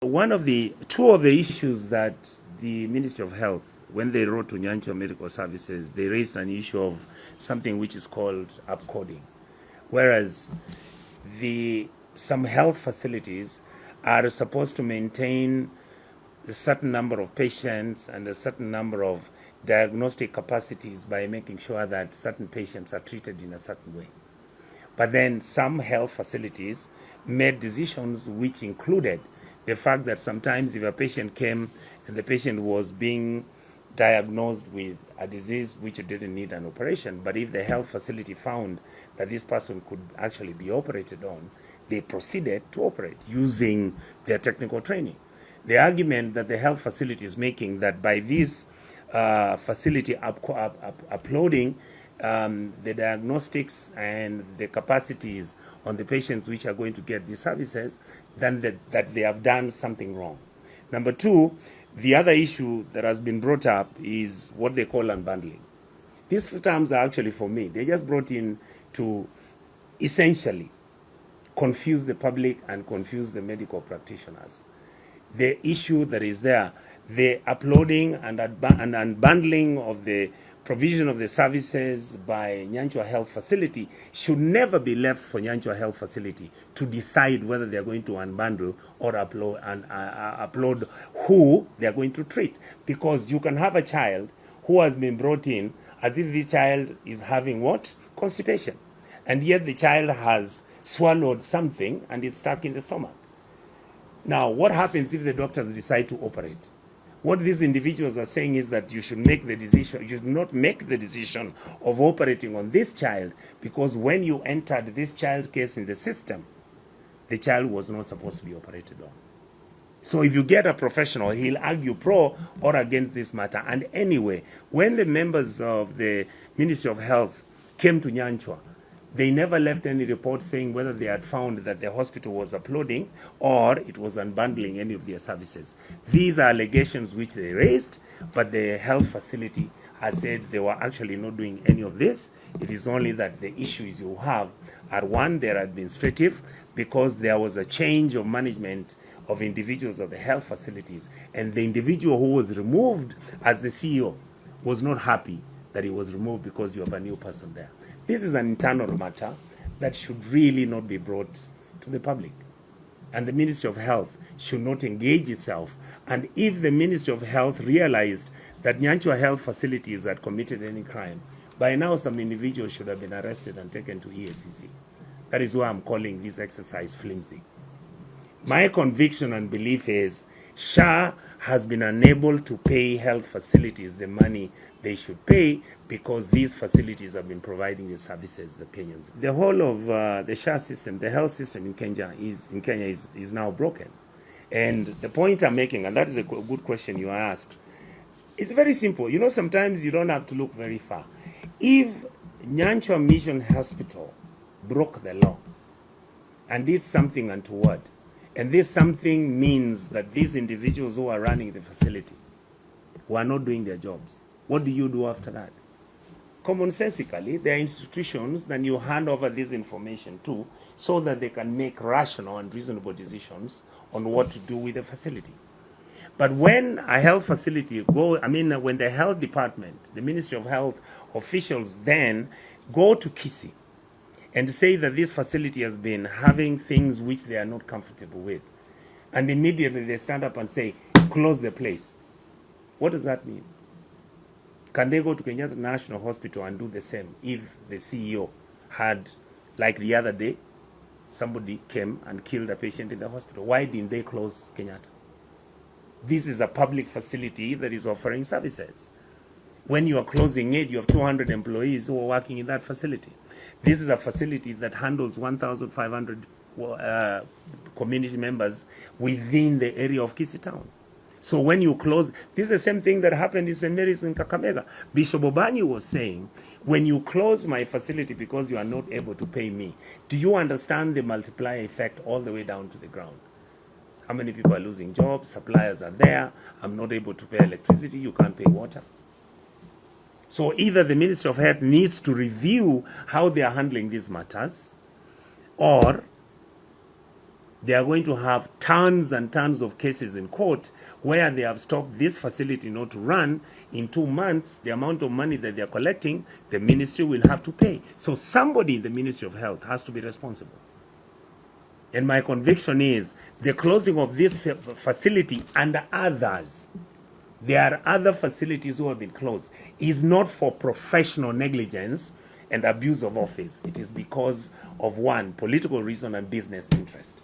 Two of the issues that the Ministry of Health, when they wrote to Nyanchwa Medical Services, they raised an issue of something which is called upcoding, whereas some health facilities are supposed to maintain a certain number of patients and a certain number of diagnostic capacities by making sure that certain patients are treated in a certain way. But then some health facilities made decisions which included the fact that sometimes if a patient came and the patient was being diagnosed with a disease which didn't need an operation, but if the health facility found that this person could actually be operated on, they proceeded to operate using their technical training. The argument that the health facility is making that by this facility uploading the diagnostics and the capacities on the patients which are going to get these services, then that they have done something wrong. Number two, the other issue that has been brought up is what they call unbundling. These terms are actually, for me, they just brought in to essentially confuse the public and confuse the medical practitioners. The issue that is there, the uploading and unbundling of the provision of the services by Nyanchwa Health Facility should never be left for Nyanchwa Health Facility to decide whether they are going to unbundle or upload who they are going to treat. Because you can have a child who has been brought in as if this child is having what? Constipation. And yet the child has swallowed something and it's stuck in the stomach. Now, what happens if the doctors decide to operate? What these individuals are saying is that you should make the decision, you should not make the decision of operating on this child, because when you entered this child case in the system, the child was not supposed to be operated on. So if you get a professional, he'll argue pro or against this matter. And anyway, when the members of the Ministry of Health came to Nyanchwa, they never left any report saying whether they had found that the hospital was uploading or it was unbundling any of their services. These are allegations which they raised, but the health facility has said they were actually not doing any of this. It is only that the issues you have are, one, they're administrative, because there was a change of management of individuals of the health facilities, and the individual who was removed as the CEO was not happy that he was removed because you have a new person there. This is an internal matter that should really not be brought to the public. And the Ministry of Health should not engage itself. And if the Ministry of Health realized that Nyanchwa Health Facilities had committed any crime, by now some individuals should have been arrested and taken to EACC. That is why I'm calling this exercise flimsy. My conviction and belief is SHA has been unable to pay health facilities the money they should pay because these facilities have been providing the services that Kenyans. The whole of the SHA system, the health system in Kenya is now broken. And the point I'm making, and that is a good question you asked, it's very simple. You know, sometimes you don't have to look very far. If Nyanchwa Mission Hospital broke the law and did something untoward, and this something means that these individuals who are running the facility were not doing their jobs, what do you do after that? Commonsensically, there are institutions that you hand over this information to so that they can make rational and reasonable decisions on what to do with the facility. But when a health facility when the health department, the Ministry of Health officials then go to Kisi and say that this facility has been having things which they are not comfortable with, and immediately they stand up and say, close the place. What does that mean? Can they go to Kenyatta National Hospital and do the same if the CEO had, like the other day, somebody came and killed a patient in the hospital? Why didn't they close Kenyatta? This is a public facility that is offering services. When you are closing it, you have 200 employees who are working in that facility. This is a facility that handles 1,500 community members within the area of Kisii Town. So when you close, this is the same thing that happened in St. Mary's in Kakamega. Bishop Obanyi was saying, when you close my facility because you are not able to pay me, do you understand the multiplier effect all the way down to the ground? How many people are losing jobs? Suppliers are there. I'm not able to pay electricity. You can't pay water. So either the Ministry of Health needs to review how they are handling these matters, or they are going to have tons and tons of cases in court where they have stopped this facility not to run. In 2 months, the amount of money that they are collecting, the ministry will have to pay. So somebody in the Ministry of Health has to be responsible. And my conviction is the closing of this facility and others, there are other facilities who have been closed, is not for professional negligence and abuse of office. It is because of one, political reason and business interest.